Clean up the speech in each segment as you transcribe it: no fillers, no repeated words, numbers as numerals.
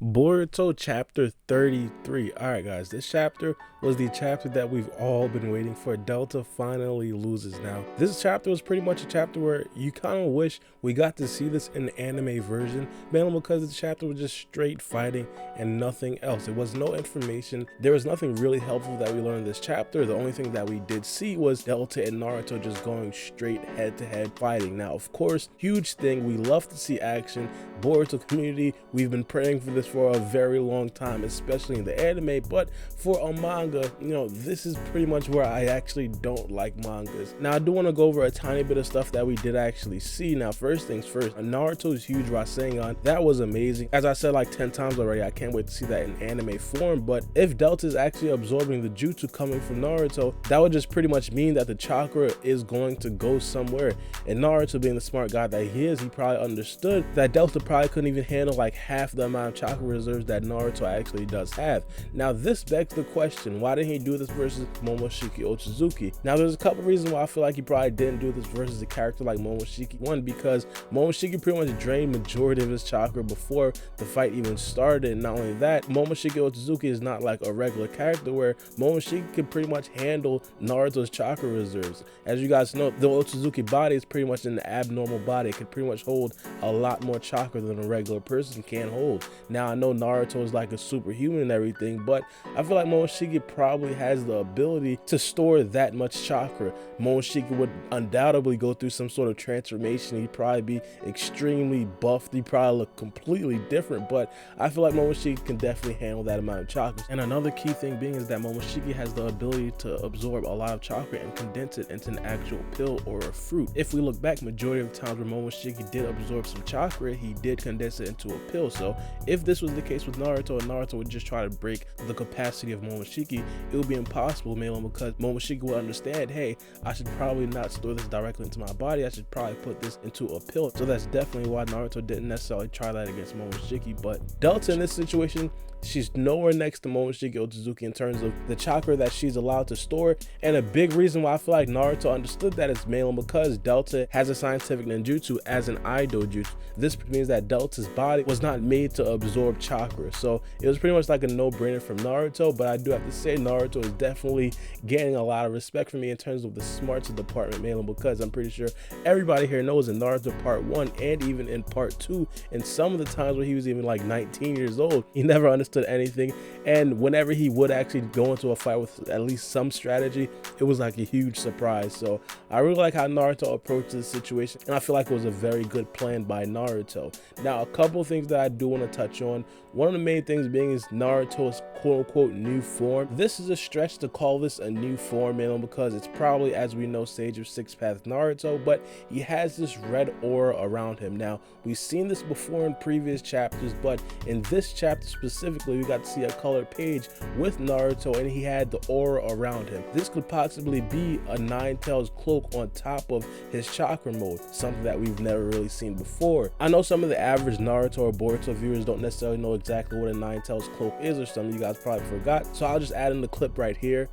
Boruto chapter 33. Alright guys, this chapter was the chapter that we've all been waiting for. Delta finally loses. Now, this chapter was pretty much a chapter where you kind of wish we got to see this in the anime version, mainly because the chapter was just straight fighting and nothing else. There was no information. There was nothing really helpful that we learned in this chapter. The only thing that we did see was Delta and Naruto just going straight head-to-head fighting. Now, of course, huge thing. We love to see action. Boruto community, we've been praying for this for a very long time, especially in the anime, but for a manga, you know, this is pretty much where I actually don't like mangas. Now, I do want to go over a tiny bit of stuff that we did actually see. Now, first things first, Naruto's huge Rasengan, that was amazing. As I said like 10 times already, I can't wait to see that in anime form. But if Delta is actually absorbing the jutsu coming from Naruto, that would just pretty much mean that the chakra is going to go somewhere. And Naruto, being the smart guy that he is, he probably understood that Delta probably couldn't even handle like half the amount of chakra reserves that Naruto actually does have. Now, this begs the question, why didn't he do this versus Momoshiki Ochizuki? Now, there's a couple reasons why I feel like he probably didn't do this versus a character like Momoshiki. One, because Momoshiki pretty much drained majority of his chakra before the fight even started. And not only that, Momoshiki Ochizuki is not like a regular character where Momoshiki can pretty much handle Naruto's chakra reserves. As you guys know, the Ochizuki body is pretty much an abnormal body. It can pretty much hold a lot more chakra than a regular person can hold. Now, I know Naruto is like a superhuman and everything, but I feel like Momoshiki probably has the ability to store that much chakra. Momoshiki would undoubtedly go through some sort of transformation. He'd probably be extremely buffed. He'd probably look completely different, but I feel like Momoshiki can definitely handle that amount of chakra. And another key thing being is that Momoshiki has the ability to absorb a lot of chakra and condense it into an actual pill or a fruit. If we look back, majority of the times where Momoshiki did absorb some chakra, he did condense it into a pill. So if this was the case with Naruto and Naruto would just try to break the capacity of Momoshiki, it would be impossible, mainly because Momoshiki would understand, hey, I should probably not store this directly into my body. I should probably put this into a pill. So that's definitely why Naruto didn't necessarily try that against Momoshiki. But Delta in this situation, she's nowhere next to Momoshiki Ochizuki in terms of the chakra that she's allowed to store. And a big reason why I feel like Naruto understood that is mainly because Delta has a scientific ninjutsu as an Eye Dojutsu. This means that Delta's body was not made to absorb chakra. So it was pretty much like a no-brainer from Naruto, but I do have to say Naruto is definitely gaining a lot of respect from me in terms of the smarts department, mainly because I'm pretty sure everybody here knows in Naruto Part 1 and even in Part 2, and some of the times where he was even like 19 years old, he never understood anything. And whenever he would actually go into a fight with at least some strategy, it was like a huge surprise. So I really like how Naruto approached this situation, and I feel like it was a very good plan by Naruto. Now, a couple of things that I do want to touch on. One of the main things being is Naruto's quote-unquote new form. This is a stretch to call this a new form, man, because it's probably, as we know, Sage of Six Path Naruto, but he has this red aura around him. Now, we've seen this before in previous chapters, but in this chapter specifically, we got to see a colored page with Naruto, and he had the aura around him. This could possibly be a Nine Tails cloak on top of his chakra mode, something that we've never really seen before. I know some of the average Naruto or Boruto viewers don't necessarily know exactly what a Nine Tails cloak is, or some of you guys probably forgot, so I'll just add in the clip right here.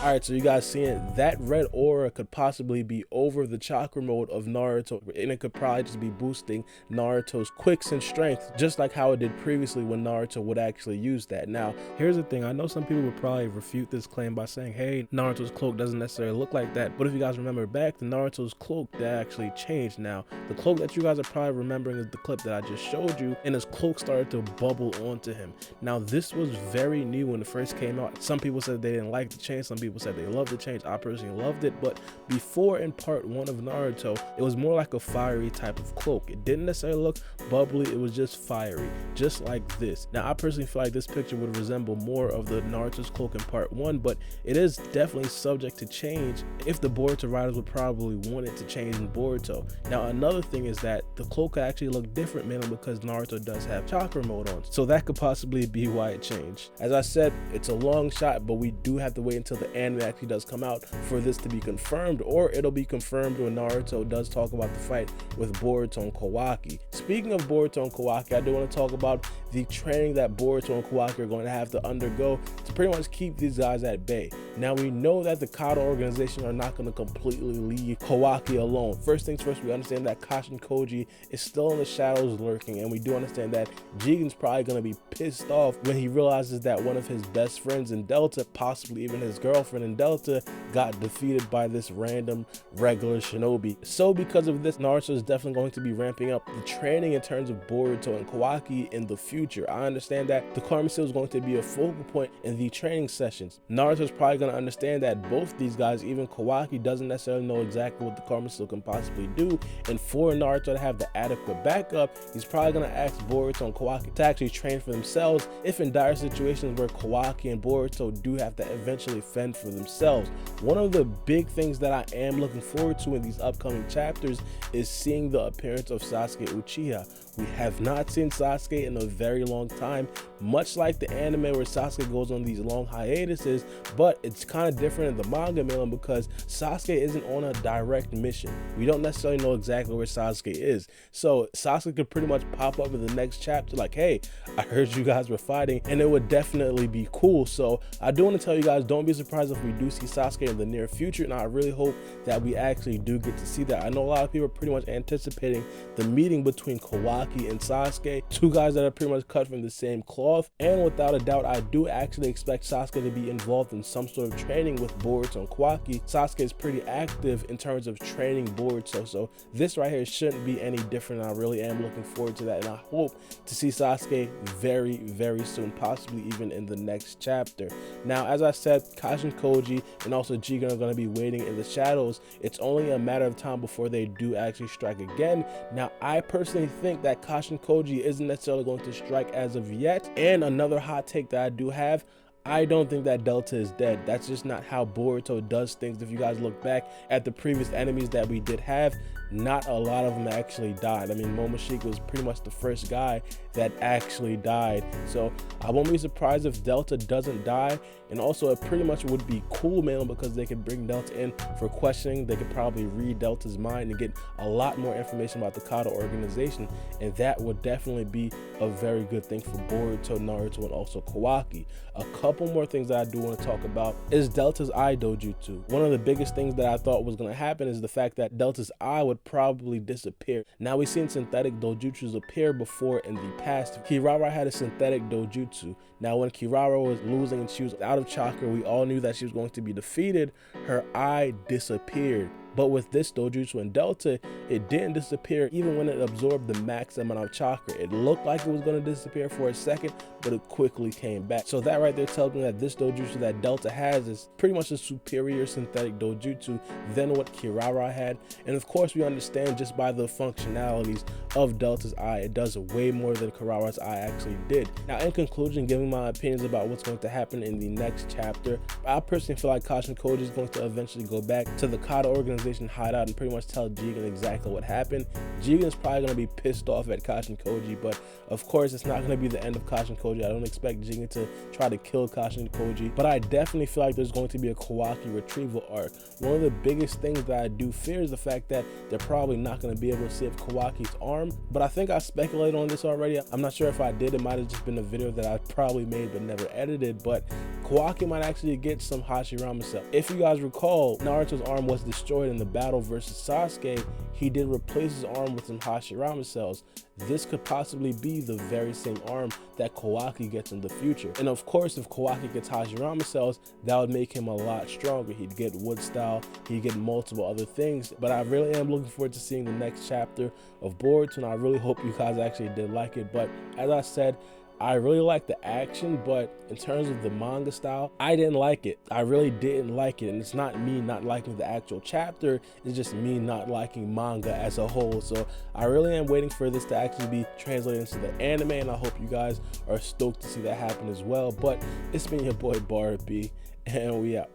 Alright, so you guys seeing that red aura could possibly be over the chakra mode of Naruto, and it could probably just be boosting Naruto's quicks and strength, just like how it did previously when Naruto would actually use that. Now, here's the thing. I know some people would probably refute this claim by saying, hey, Naruto's cloak doesn't necessarily look like that, but if you guys remember back, the Naruto's cloak, that actually changed. Now, the cloak that you guys are probably remembering is the clip that I just showed you, and his cloak started to bubble onto him. Now, this was very new when it first came out. Some people said they didn't like the change, some people said they loved the change. I personally loved it, but before in Part 1 of Naruto, it was more like a fiery type of cloak. It didn't necessarily look bubbly, it was just fiery, just like this. Now, I personally feel like this picture would resemble more of the Naruto's cloak in Part 1, but it is definitely subject to change if the Boruto writers would probably want it to change in Boruto. Now, another thing is that the cloak could actually look different, mainly because Naruto does have chakra mode on, so that could possibly be why it changed. As I said, it's a long shot, but we do have to wait until the anime actually does come out for this to be confirmed, or it'll be confirmed when Naruto does talk about the fight with Boruto and Kawaki. Speaking of Boruto and Kawaki, I do want to talk about the training that Boruto and Kawaki are going to have to undergo to pretty much keep these guys at bay. Now, we know that the Kata organization are not going to completely leave Kawaki alone. First things first, we understand that Kashin Koji is still in the shadows lurking, and we do understand that Jigen's probably going to be pissed off when he realizes that one of his best friends in Delta, possibly even his girlfriend in Delta, got defeated by this random regular shinobi. So because of this, Naruto is definitely going to be ramping up the training in terms of Boruto and Kawaki in the future. I understand that the Karma Seal is going to be a focal point in the training sessions. Naruto is probably going to understand that both these guys, even Kawaki, doesn't necessarily know exactly what the Karma Seal can possibly do, and for Naruto to have the adequate backup, he's probably going to ask Boruto and Kawaki to actually train for themselves if in dire situations where Kawaki and Boruto do have to eventually fend for themselves. One of the big things that I am looking forward to in these upcoming chapters is seeing the appearance of Sasuke Uchiha. We have not seen Sasuke in a very long time, much like the anime where Sasuke goes on these long hiatuses, but it's kind of different in the manga, Milan, because Sasuke isn't on a direct mission. We don't necessarily know exactly where Sasuke is. So Sasuke could pretty much pop up in the next chapter like, hey, I heard you guys were fighting, and it would definitely be cool. So I do want to tell you guys, don't be surprised if we do see Sasuke in the near future, and I really hope that we actually do get to see that. I know a lot of people are pretty much anticipating the meeting between Kawaki and Sasuke, two guys that are pretty much cut from the same cloth, and without a doubt, I do actually expect Sasuke to be involved in some sort of training with Boruto and Kawaki. Sasuke is pretty active in terms of training Boruto, so this right here shouldn't be any different. I really am looking forward to that, and I hope to see Sasuke very, very soon, possibly even in the next chapter. Now, as I said, Kashin Koji and also Jigen are going to be waiting in the shadows. It's only a matter of time before they do actually strike again. Now, I personally think that Kashin Koji isn't necessarily going to strike as of yet, and another hot take that I do have, I don't think that Delta is dead. That's just not how Boruto does things. If you guys look back at the previous enemies that we did have, not a lot of them actually died. I mean, Momoshiki was pretty much the first guy that actually died. So I won't be surprised if Delta doesn't die. And also, it pretty much would be cool, man, because they could bring Delta in for questioning. They could probably read Delta's mind and get a lot more information about the Kata organization. And that would definitely be a very good thing for Boruto, Naruto, and also Kawaki. A couple more things that I do want to talk about is Delta's Eye Dojutsu. One of the biggest things that I thought was going to happen is the fact that Delta's eye would probably disappear. Now, we've seen synthetic dojutsus appear before in the past. Kirara had a synthetic dojutsu. Now, when Kirara was losing and she was out of chakra, we all knew that she was going to be defeated. Her eye disappeared. But with this dojutsu in Delta, it didn't disappear even when it absorbed the max amount of chakra. It looked like it was going to disappear for a second, but it quickly came back. So that right there tells me that this dojutsu that Delta has is pretty much a superior synthetic dojutsu than what Kirara had. And of course, we understand just by the functionalities of Delta's eye, it does way more than Kirara's eye actually did. Now, in conclusion, giving my opinions about what's going to happen in the next chapter, I personally feel like Kashin Koji is going to eventually go back to the Kata organization hideout and pretty much tell Jigen exactly what happened. Jigen is probably going to be pissed off at Kashin Koji, but of course it's not going to be the end of Kashin Koji. I don't expect Jigen to try to kill Kashin Koji, but I definitely feel like there's going to be a Kawaki retrieval arc. One of the biggest things that I do fear is the fact that they're probably not going to be able to save Kawaki's arm, but I think I speculated on this already. I'm not sure if I did. It might have just been a video that I probably made but never edited, but Kawaki might actually get some Hashirama cell. If you guys recall, Naruto's arm was destroyed in the battle versus Sasuke. He did replace his arm with some Hashirama cells. This could possibly be the very same arm that Kawaki gets in the future. And of course, if Kawaki gets Hashirama cells, that would make him a lot stronger. He'd get wood style, he'd get multiple other things. But I really am looking forward to seeing the next chapter of Boruto, and I really hope you guys actually did like it. But as I said, I really like the action, but in terms of the manga style, I didn't like it. I really didn't like it, and it's not me not liking the actual chapter, it's just me not liking manga as a whole. So I really am waiting for this to actually be translated into the anime, and I hope you guys are stoked to see that happen as well. But it's been your boy Baara B, and we out.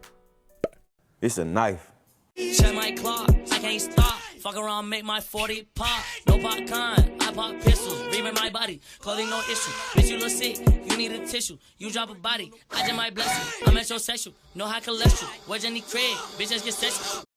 It's a knife. Shut my clock, I can't stop. Fuck around, make my 40 pop. No popcorn, I pop pistols. Reaming my body, clothing no issue. Bitch, you look sick, you need a tissue. You drop a body, I just might bless you. I'm metrosexual, no high cholesterol. Where's Jenny Craig? Bitch, just get sexual.